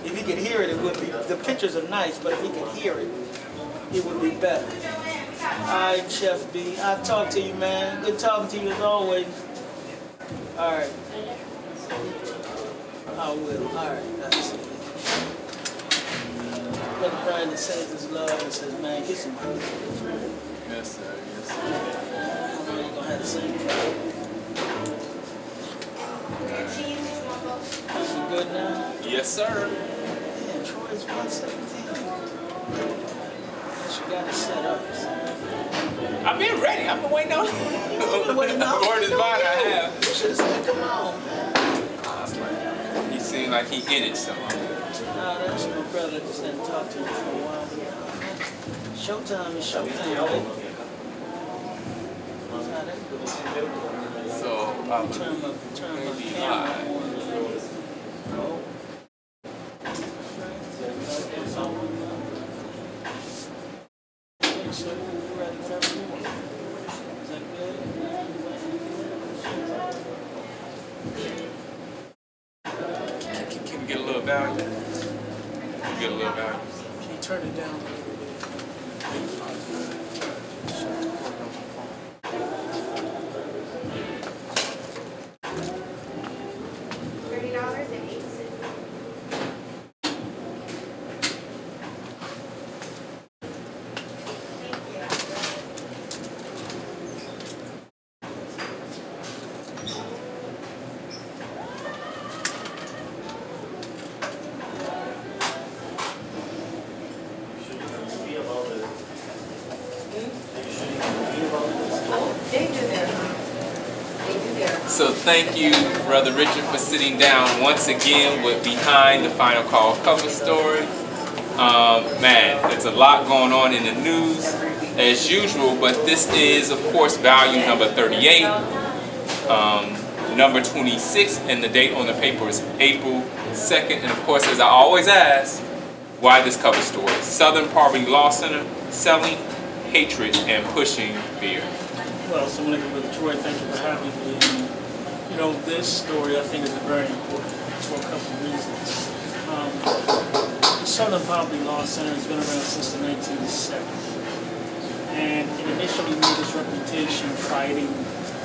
If he could hear it, it would be, the pictures are nice, but if he could hear it, it would be better. All right, Chef B, I'll talk to you, man. Good talking to you as always. All right. I will. All right, that's it. Brother Brandon sends his love and says, man, get some money. Yes, sir. Yes, sir. You ain't gonna have to sing. You good now? Yes, sir. Yeah, Troy's 117. You got it set up. I've been ready. I've been waiting on it. Word is bond, I have. You should have said, come on, man. He seemed like he in it, so. Nah, that's my brother. Just hadn't talked to him for a while. Showtime is showtime, baby. That's how that goes. So, Turn my camera on. Oh. So we're ready for everyone. Is that good? Can we get a little value? Can we get a little value? Can you turn it down? So thank you, Brother Richard, for sitting down once again with Behind the Final Call cover story. Man, there's a lot going on in the news as usual, but this is, of course, value number 38, number 26, and the date on the paper is April 2nd. And of course, as I always ask, why this cover story? Southern Poverty Law Center, selling hatred and pushing fear. Well, so with Troy, thank you for having me. You know, this story I think is very important for a couple of reasons. The Southern Poverty Law Center has been around since the 1970s, and it initially made its reputation fighting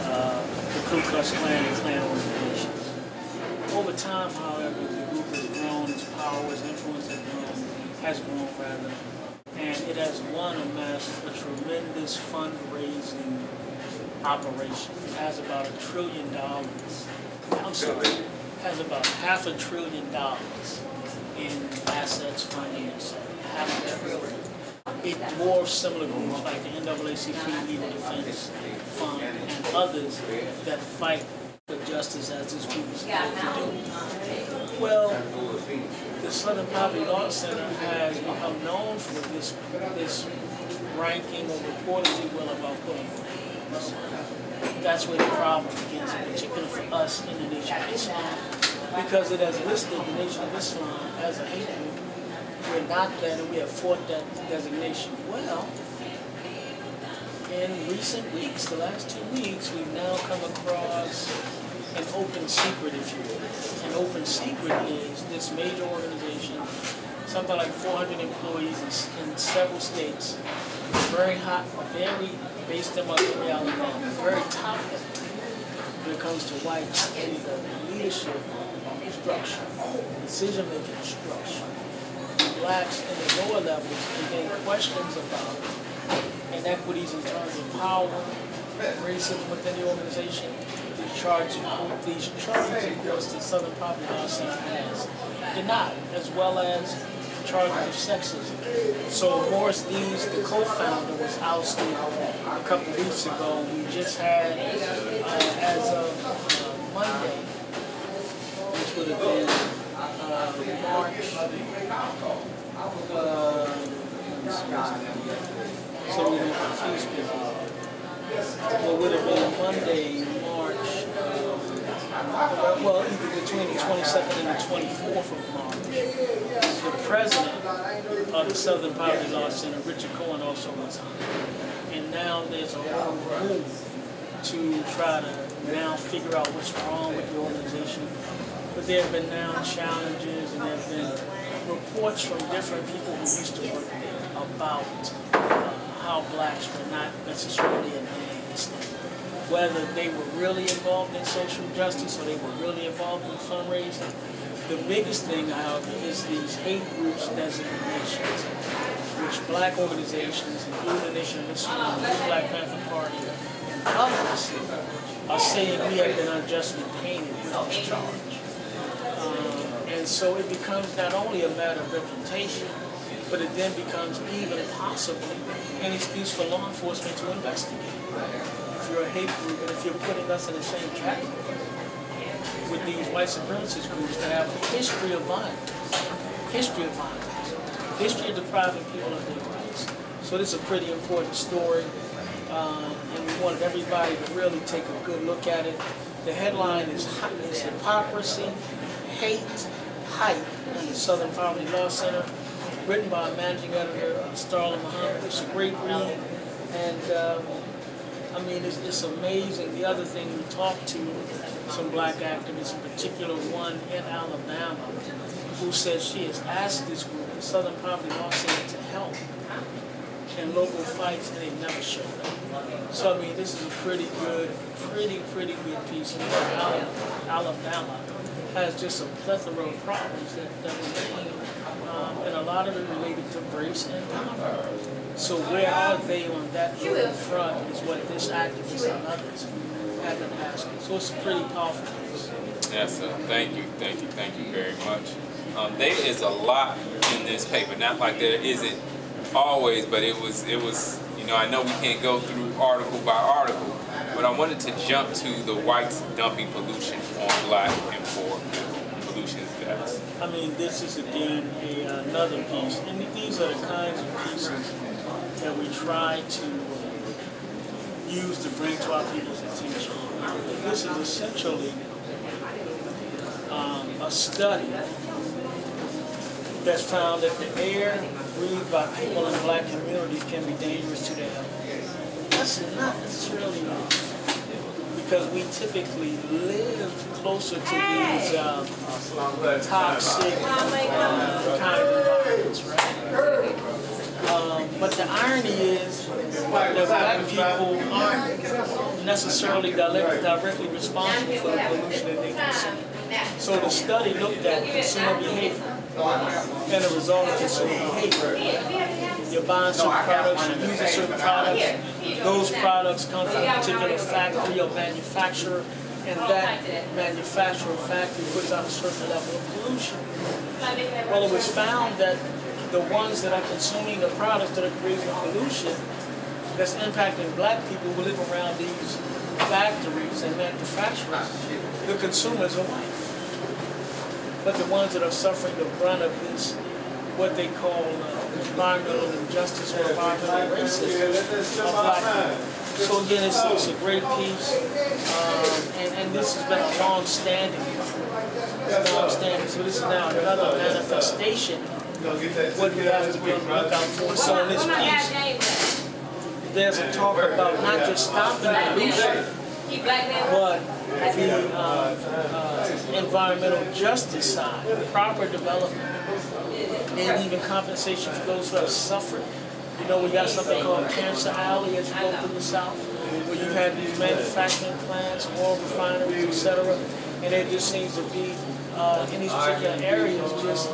the Ku Klux Klan and Klan organizations. Over time, however, the group has grown, its power, its influence has grown rather, and it has amassed a tremendous fundraising operation. It has about $1 trillion. I'm sorry, it has about $500 billion in assets, funding, etc. $500 billion. It dwarfs similar groups like the NAACP, Legal Defense Fund, and others that fight for justice as this group is supposed to do. Well, the Southern Poverty Law Center has become known for this ranking or report, if you will, about putting. That's where the problem begins, in particular for us in the Nation of Islam, because it has listed the Nation of Islam as a hate group. We're not that, and we have fought that designation. Well, in recent weeks, the last 2 weeks, we've now come across an open secret, if you will. An open secret is this major organization, something like 400 employees in several states, very hot, very based them up in reality, very top when it comes to whites in the leadership structure, decision-making structure. Blacks in the lower levels, and then questions about inequities in terms of power, racism within the organization. These charges, of course, the Southern Poverty Law Center has denied, as well as charges of sexism. So Morris Dees, the co-founder, was ousted a couple of weeks ago. We just had, as of Monday, which would have been March, so we don't confuse people. What would have been Monday, March, well, either between the 22nd and the 24th of March, the president of the Southern Poverty Law Center, Richard Cohen, also was on. And now there's a whole move to try to now figure out what's wrong with the organization. But there have been now challenges, and there have been reports from different people who used to work there about how blacks were not necessarily enhanced, whether they were really involved in social justice or they were really involved in fundraising. The biggest thing, however, is these hate groups designations, which black organizations, including the Nation of Islam, the Black Panther Party, and others, are saying we have been unjustly painted with this charge. And so it becomes not only a matter of reputation, but it then becomes even possibly an excuse for law enforcement to investigate. If you're a hate group and if you're putting us in the same category with these white supremacist groups that have a history of violence, history of depriving people of their rights. So this is a pretty important story, and we wanted everybody to really take a good look at it. The headline is Hypocrisy, Hate, Hype in the Southern Poverty Law Center, written by managing editor Starla Muhammad. It's a great read, and I mean, it's amazing. The other thing, we talked to some black activists, in particular one in Alabama, who said she has asked this group, the Southern Poverty Law Center, to help in local fights, and they've never showed up. So I mean, this is a pretty good piece. And Alabama has just a plethora of problems that remain, and a lot of it related to race and power. So where are they on that front is what this activist and others have been asking. So it's a pretty powerful piece. Yes, sir. Thank you very much. There is a lot in this paper. Not like there isn't always, but it was. You know, I know we can't go through article by article, but I wanted to jump to the whites dumping pollution on black and poor pollution deaths. I mean, this is again another piece, and these are the kinds of pieces that we try to use to bring to our people's attention. This is essentially a study that's found that the air breathed by people in black communities can be dangerous to their health. That's not necessarily because we typically live closer to these toxic kind of environments, right? But the irony is that black people aren't necessarily directly responsible for the pollution that they consume. So the study looked at consumer behavior and the result of consumer behavior. You're buying certain products, you're using certain products, those products come from a particular factory or manufacturer, and that manufacturer factory puts out a certain level of pollution. Well, it was found that the ones that are consuming the products that are creating pollution that's impacting black people who live around these factories and manufacturers, the consumers are white. But the ones that are suffering the brunt of this, what they call environmental injustice or environmental racism, are black people. So again, it's a great piece, and this has been a long-standing. So this is now another manifestation of what we have to be on the lookout for. So in this piece, there's a talk about not just stopping pollution, but the environmental justice side, proper development, and even compensation for those who have suffered. You know, we got something called Cancer Alley as you go through the South, where you have these manufacturing plants, oil refineries, etc. And there just seems to be, in these particular areas, just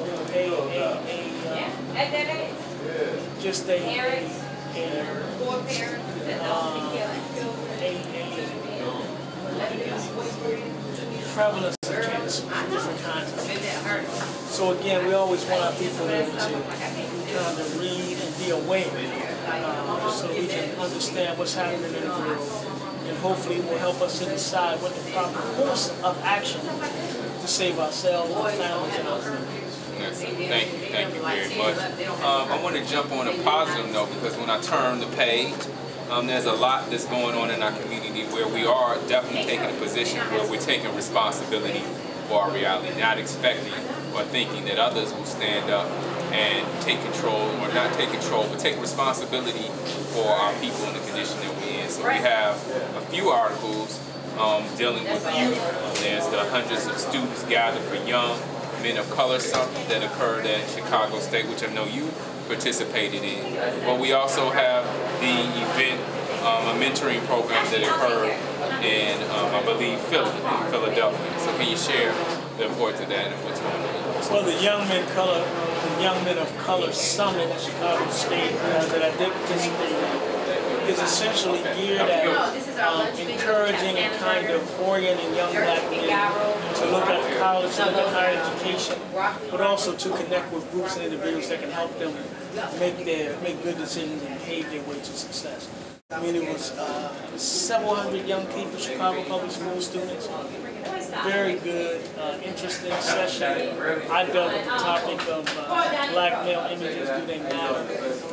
prevalence of cancer, different kinds of cancer. So again, we always want our people to kind of read and be aware, so we can understand what's happening in the world, and hopefully it will help us to decide what the proper course of action is to save ourselves, our families, and our communities. Yes, thank you very much. I want to jump on a positive note, because when I turn the page, there's a lot that's going on in our community where we are definitely taking a position where we're taking responsibility for our reality, not expecting or thinking that others will stand up and take control, or not take control, but take responsibility for our people in the condition that we're in. So we have a few articles dealing with youth. There's the hundreds of students gathered for young. Men of Color Summit that occurred at Chicago State, which I know you participated in. But we also have the event, a mentoring program that occurred in, I believe, Philadelphia. So can you share the importance of that and what's going on? Well, the Young Men of Color Summit at Chicago State that I did participate in is essentially geared at encouraging and kind of orienting young black men to look at college, to look at higher education, but also to connect with groups and individuals that can help them make good decisions and pave their way to success. I mean, it was several hundred young people, Chicago Public School students. Very good, interesting session. I dealt with the topic of black male images, do they matter?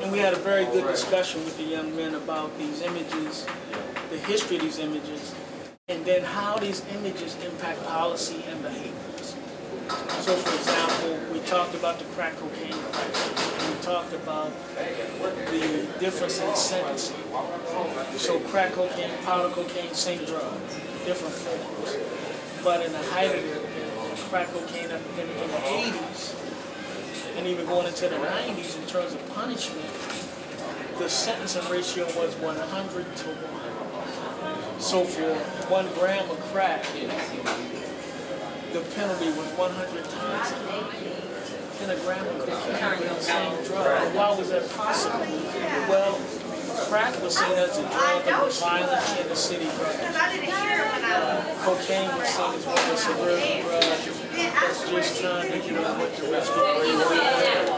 And we had a very good discussion with the young men about these images, the history of these images, and then how these images impact policy and behaviors. So, for example, we talked about the crack cocaine crisis. We talked about the difference in sentencing. So crack cocaine, powder cocaine, same drug, different forms. But in the height of the crack cocaine epidemic in the 80s, and even going into the 90s in terms of punishment, the sentencing ratio was 100 to 1. So for 1 gram of crack, the penalty was 100 times in a gram of cocaine with the same drug. And why was that possible? Well, crack was seen as a drug that was violent in the city. Cocaine was seen as one of the suburban drugs that's just trying to deal with the rich people.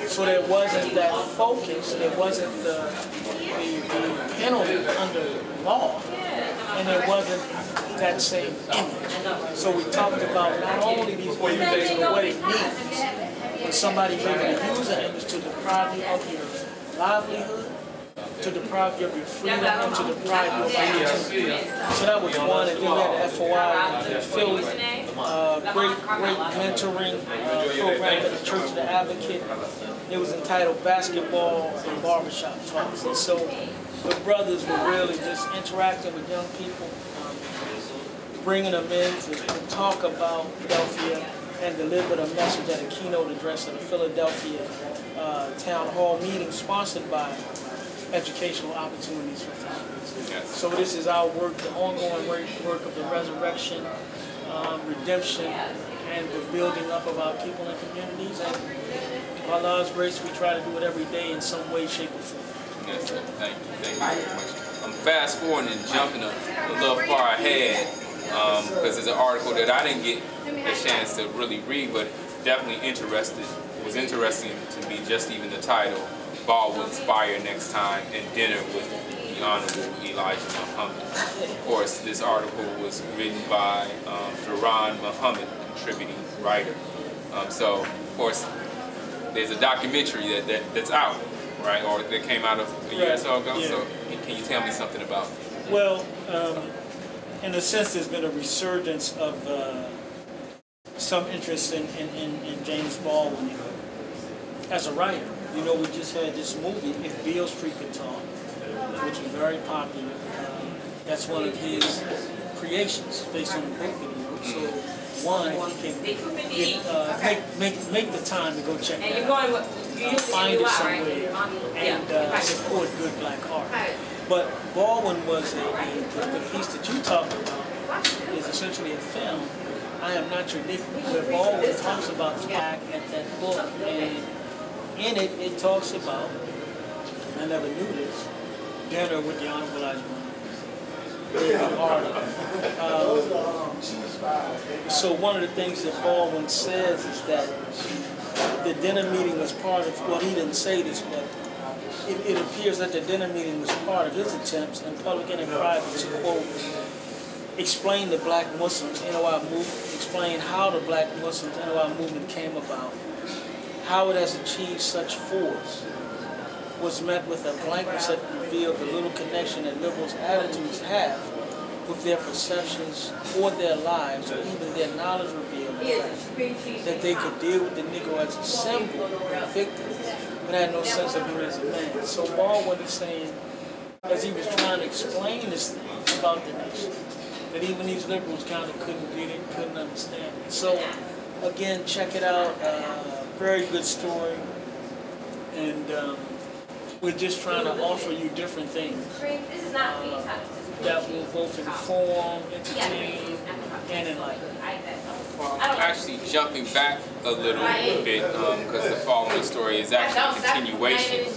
So there wasn't that focus, there wasn't the penalty under law, and there wasn't that same image. So we talked about not only these images but what it means when somebody living a user image to deprive you of your livelihood, to deprive you of your freedom, and to deprive you of your opportunity. So that was one, and then we had the FOI in Philly, great mentoring program at the Church of the Advocate. It was entitled Basketball and Barbershop Talks. And so the brothers were really just interacting with young people, bringing them in to talk about Philadelphia and delivered a message at a keynote address at a Philadelphia town hall meeting sponsored by Educational Opportunities for Families. Yes. So this is our work, the ongoing work of the resurrection, redemption, and the building up of our people and communities. And by Allah's grace, we try to do it every day in some way, shape, or form. Yes, sir. Thank you very much. I'm fast forwarding and jumping a little far ahead because it's an article that I didn't get a chance to really read, but definitely interesting. It was interesting to me, just even the title, Baldwin's Fire Next Time, and Dinner with the Honorable Elijah Muhammad. Of course, this article was written by Duran Muhammad, contributing writer. So, of course, there's a documentary that's out, right, or that came out a year or so ago. Yeah. So, can you tell me something about it? Well, in a sense, there's been a resurgence of some interest in James Baldwin as a writer. You know, we just had this movie, If Beale Street Could Talk, which was very popular. That's one of his creations based on the book that he wrote. So, one, if you can make the time to go check that out, find it somewhere, and support good black art. But Baldwin was the piece that you talked about is essentially a film, I Am Not Your Nigga, where Baldwin talks about black at that book, and in it, it talks about, I never knew this, Dinner with the Honorable Elijah Muhammad. So one of the things that Baldwin says is that the dinner meeting was part of, well, he didn't say this, but it appears that the dinner meeting was part of his attempts in public and in private to, quote, explain the black Muslims NOI movement, explain how the black Muslims NOI movement came about, how it has achieved such force, was met with a blankness that revealed the little connection that liberals' attitudes have with their perceptions or their lives, or even their knowledge revealed that they could deal with the Negro as a symbol and victim, but had no sense of him as a man. So Baldwin is saying, as he was trying to explain this thing about the nation, that even these liberals kind of couldn't get it, couldn't understand it. So again, check it out. Very good story. And we're just trying to offer you different things that will both inform, entertain, and enlighten. Well, actually jumping back a little bit, because the following story is actually a continuation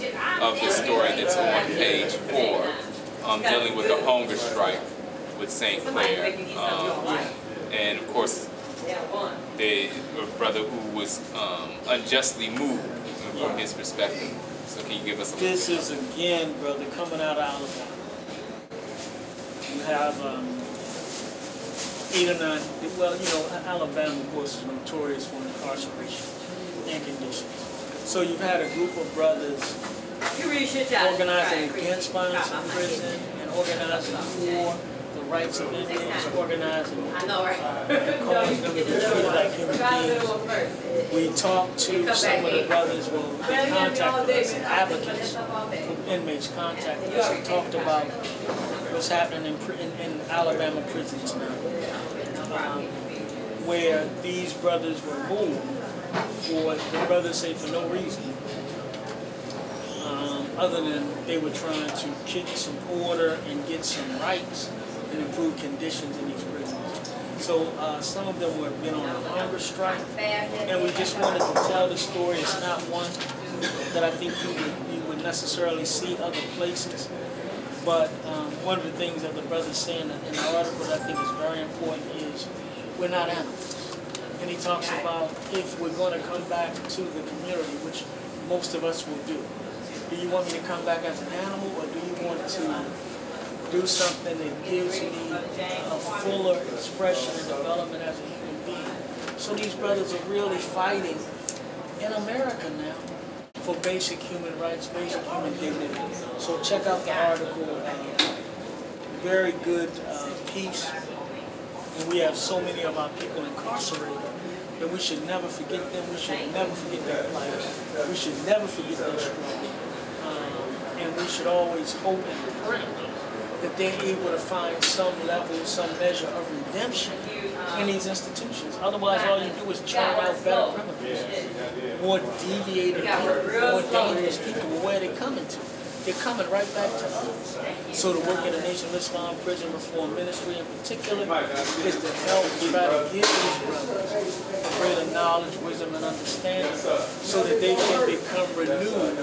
of the story that's on page 4, dealing with the hunger strike with St. Clair. And of course, the brother who was unjustly moved from his perspective. So can you give us a This is, again, brother, coming out of Alabama. You have 8 or 9, well, you know, Alabama, of course, is notorious for incarceration and conditions. So you've had a group of brothers organizing against violence in prison and organizing for the rights of inmates, organizing and calling them to be treated like human beings. We talked to some of the brothers who contacted us, and advocates from inmates contacted us and talked about what's happening in Alabama prisons now, where these brothers were moved for, the brothers say, for no reason, other than they were trying to kick some order and get some rights and improve conditions in these prisons. So some of them have been on a hunger strike, and we just wanted to tell the story. It's not one that I think you would necessarily see other places. But one of the things that the brothers say in the article that I think is very important is we're not animals. And he talks about if we're going to come back to the community, which most of us will do you want me to come back as an animal, or do you want to do something that gives me a fuller expression and development as a human being? So these brothers are really fighting in America now for basic human rights, basic human dignity. So check out the article. Very good piece. And we have so many of our people incarcerated that we should never forget them. We should never forget their plight. We should never forget their struggle. And we should always hope and pray that they're able to find some level, some measure of redemption in these institutions. Otherwise, all you do is churn out better criminals, more deviated people, more dangerous people. Where are they coming to? They're coming right back to us. So the work of the Nation of Islam Prison Reform Ministry in particular is to help try to give these brothers greater knowledge, wisdom, and understanding so that they can become renewed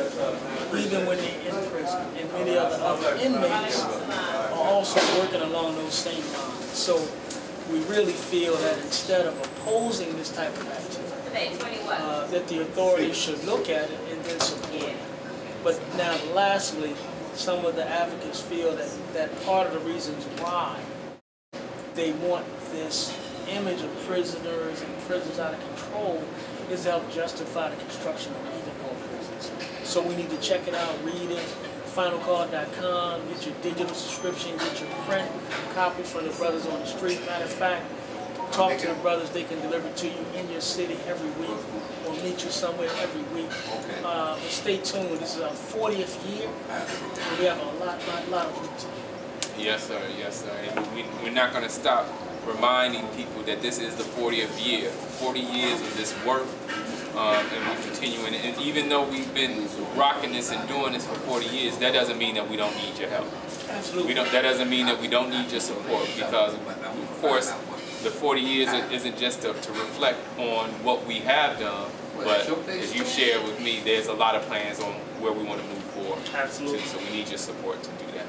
even when they're in prison. And many of the other inmates are also working along those same lines. So we really feel that instead of opposing this type of activity, that the authorities should look at it and then support it. But now, lastly, some of the advocates feel that part of the reasons why they want this image of prisoners and prisons out of control is to help justify the construction of even more prisons. So we need to check it out, read it, finalcall.com, get your digital subscription, get your print copy from the brothers on the street. Matter of fact, talk to the brothers. They can deliver to you in your city every week or meet you somewhere every week. But stay tuned. This is our 40th year, and we have a lot of work to do. Yes, sir. Yes, sir. And we're not going to stop reminding people that this is the 40th year. 40 years of this work, and we're continuing. And even though we've been rocking this and doing this for 40 years, that doesn't mean that we don't need your help. Absolutely. That doesn't mean that we don't need your support, because, of course, the 40 years isn't just to reflect on what we have done, but as you shared with me, there's a lot of plans on where we want to move forward. Absolutely. So we need your support to do that.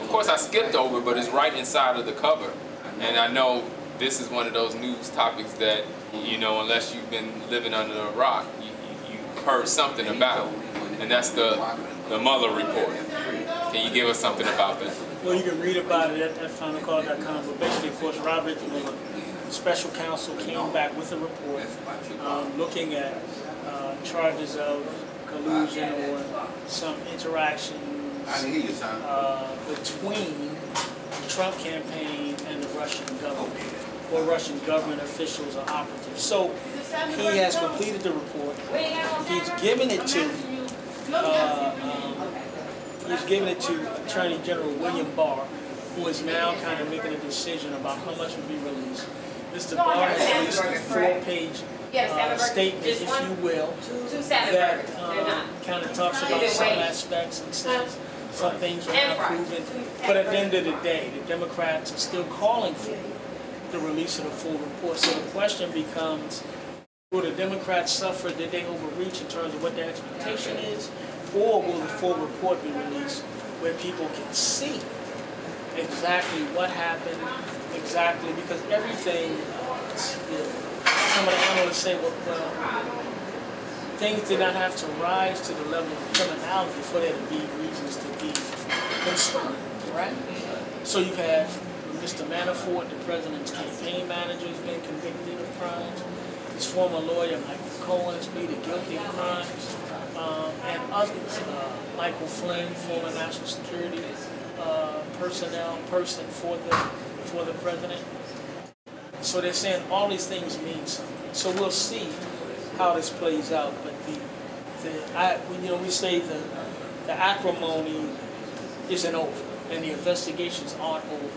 Of course, I skipped over, but it's right inside of the cover. And I know this is one of those news topics that, you know, unless you've been living under a rock, you've heard something about. And that's the Mueller report. Can you give us something about that? Well, you can read about it at finalcall.com, but basically, of course, Robert Mueller, special counsel, came back with a report looking at charges of collusion or some interactions between the Trump campaign and the Russian government, or Russian government officials or operatives. So he has completed the report. He's given it to Attorney General William Barr, who is now kind of making a decision about how much will be released. Mr. Barr has released a 4-page statement, if you will, that kind of talks about some aspects and says some things were not proven. But at the end of the day, the Democrats are still calling for the release of the full report. So the question becomes, will the Democrats suffer? Did they overreach in terms of what their expectation is? Or will the full report be released where people can see exactly what happened, exactly, because everything, some of the analysts say, well, things did not have to rise to the level of criminality for there to be reasons to be concerned, right? So you've had Mr. Manafort, the president's campaign manager, has been convicted of crimes. His former lawyer, Michael Cohen, has pleaded guilty of crimes, and others. Michael Flynn, former national security person for the president. So they're saying all these things mean something. So we'll see how this plays out. But we say the acrimony isn't over, and the investigations aren't over.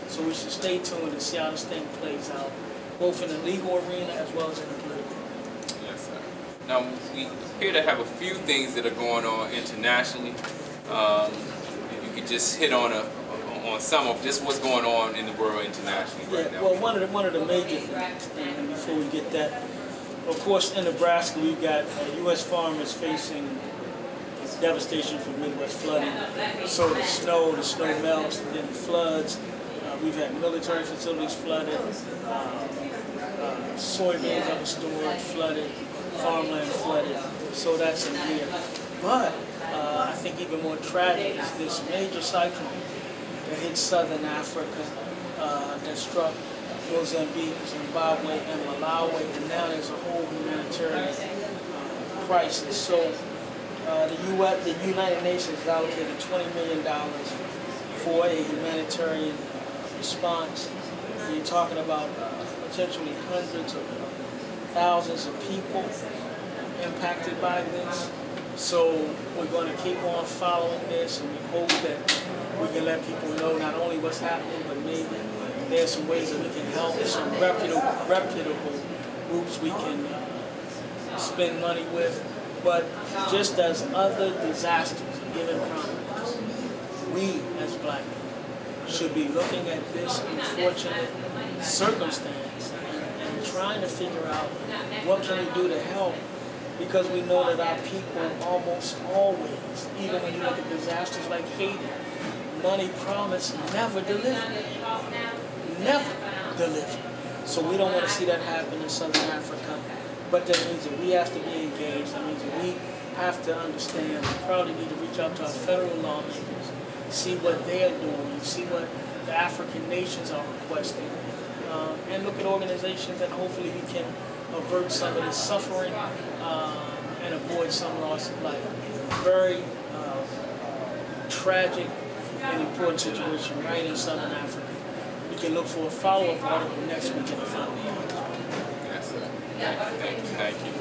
So we should stay tuned and see how this thing plays out, both in the legal arena as well as in the political arena. Yes, sir. Now, we appear to have a few things that are going on internationally. If you could just hit on some of just what's going on in the world internationally right now. Well, one of the major things, and before we get that, of course, in Nebraska, we've got U.S. farmers facing devastation from Midwest flooding. So the snow melts, and then it floods. We've had military facilities flooded, soybeans that were stored flooded, farmland flooded. So that's in here. But I think even more tragic is this major cyclone that hit southern Africa, that struck Mozambique, Zimbabwe, and Malawi, and now there's a whole humanitarian crisis. So the United Nations has allocated $20 million for a humanitarian response. You're talking about potentially hundreds of thousands of people impacted by this. So we're going to keep on following this, and we hope that we can let people know not only what's happening, but maybe there's some ways that we can help, some reputable groups we can spend money with. But just as other disasters are given prominence, we as black people should be looking at this unfortunate circumstance and trying to figure out what can we do to help, because we know that our people almost always, even when you look at disasters like Haiti, money promised never delivered. Never delivered. So we don't want to see that happen in Southern Africa. But that means that we have to be engaged. That means that we have to understand. We probably need to reach out to our federal lawmakers, see what they are doing, see what the African nations are requesting, and look at organizations that hopefully we can avert some of the suffering and avoid some loss of life. Very tragic and important situation right in Southern Africa. We can look for a follow-up article next week in the final article. Yes, sir. Thank you.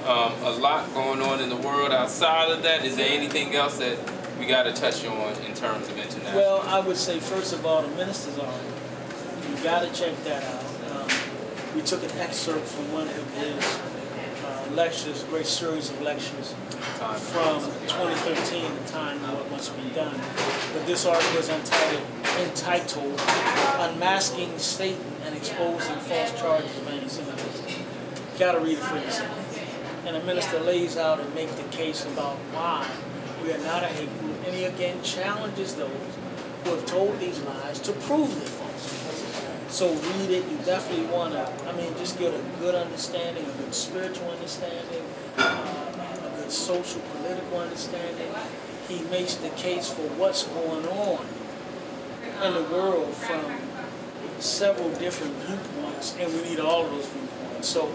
A lot going on in the world outside of that. Is there anything else that we got to touch on in terms of international? Well, I would say, first of all, the minister's article. You got to check that out. We took an excerpt from one of his lectures, a great series of lectures from 2013, The Time and What Must Be Done. But this article is entitled Unmasking Satan and Exposing False Charges of Anti-Semitism. You got to read it for yourself. And the minister lays out and makes the case about why we are not a hate group. And he again challenges those who have told these lies to prove they're false. So read it. You definitely want to, just get a good understanding, a good spiritual understanding, a good social, political understanding. He makes the case for what's going on in the world from several different viewpoints, and we need all of those viewpoints. So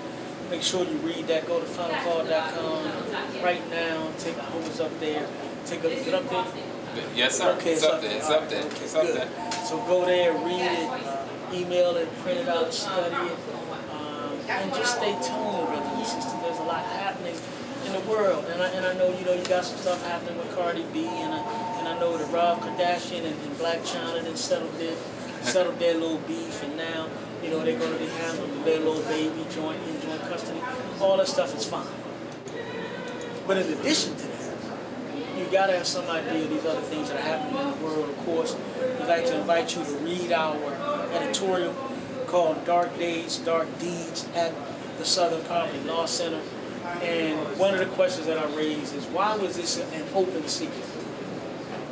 make sure you read that. Go to finalcall.com right now. Take a hose up there. Is it up there? Yes, sir. Okay, it's up there. It's up there. Okay, it's up good. there. So go there, read it, email it, print it out, study it, and just stay tuned, brothers and sisters. There's a lot happening in the world, and I know you got some stuff happening with Cardi B, and I know that Rob Kardashian and Black China then settled their little beef, and now You know, they're going to be handling their little baby in joint custody. All that stuff is fine. But in addition to that, you got to have some idea of these other things that are happening in the world. Of course, we'd like to invite you to read our editorial called Dark Days, Dark Deeds at the Southern Poverty Law Center. And one of the questions that I raised is, why was this an open secret?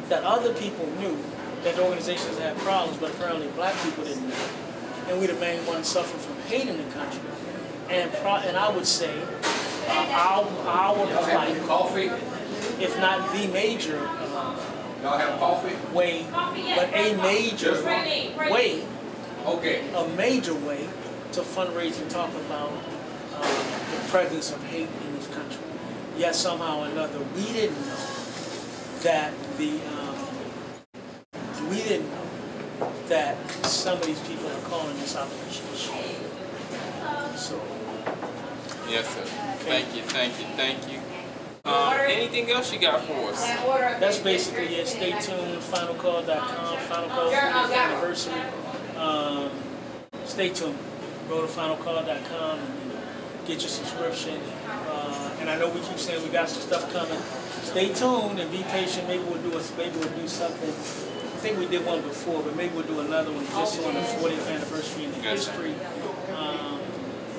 That other people knew that organizations had problems, but apparently black people didn't know. And we're the main ones suffering from hate in the country. And I would say our plight, if not the major way, but a major way, a major way to fundraise and talk about the presence of hate in this country. Yet somehow or another, we didn't know that some of these people are calling this operation a show. So. Yes, sir. Thank you. Anything else you got for us? That's basically it. Stay tuned. FinalCall.com. Final Call 40th anniversary. Stay tuned. Go to FinalCall.com and get your subscription. And I know we keep saying we got some stuff coming. Stay tuned and be patient. Maybe we'll do something. I think we did one before, but maybe we'll do another one just on the 40th anniversary in the history.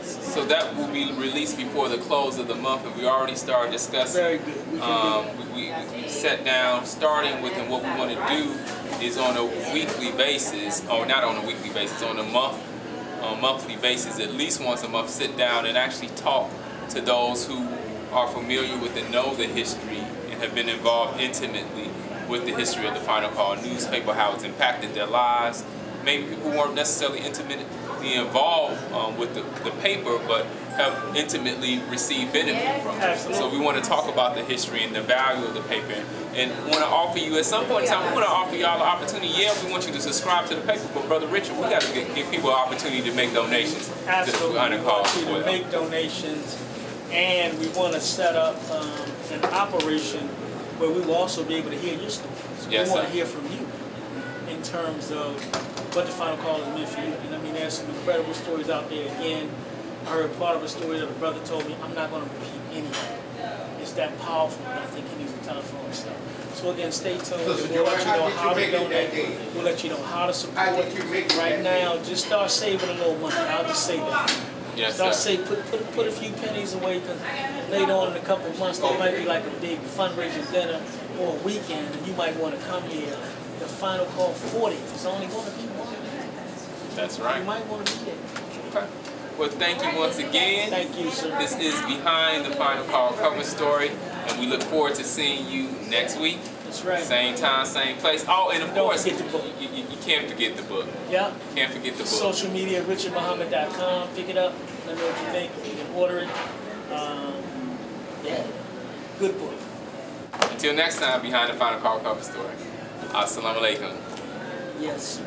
So that will be released before the close of the month, and we already started discussing. Very good. We sat down, starting with, and what we want to do is on a weekly basis, or not on a weekly basis, on a monthly basis, at least once a month, sit down and actually talk to those who are familiar with and know the history and have been involved intimately with the history of the Final Call newspaper, how it's impacted their lives. Maybe people weren't necessarily intimately involved with the paper, but have intimately received benefit from it. Absolutely. So we want to talk about the history and the value of the paper, and want to offer you, at some point in time, we want to offer y'all the opportunity. Yeah, we want you to subscribe to the paper, but Brother Richard, we got to give people an opportunity to make donations. Absolutely. To Final Call. We want you to make donations, and we want to set up an operation where we will also be able to hear your stories. Yes, we want sir. to hear from you in terms of what the Final Call has meant for you. And I mean, there's some incredible stories out there. Again, I heard part of a story that a brother told me. I'm not going to repeat any of it. It's that powerful, but I think he needs to tell it for himself. So again, stay tuned. We'll let you know how to donate. We'll let you know how to support. Right now, just start saving a little money. I'll just say that. Yes, Start sir. say put a few pennies away, because later on in a couple of months there might be like a big fundraiser dinner or a weekend, and you might want to come here. The Final Call 40th is only going to be one. That's right. You might want to be there. Okay. Well, thank you once again. Thank you, sir. This is Behind the Final Call cover story, and we look forward to seeing you next week. That's right. Same time, same place. Oh, and of Don't course, forget the book. You can't forget the book. Yeah. Can't forget the book. Social media, richardmuhammad.com. Pick it up. Let me know what you think. You can order it. Yeah. Good book. Until next time, Behind the Final Call cover story. Assalamu alaikum. Yes.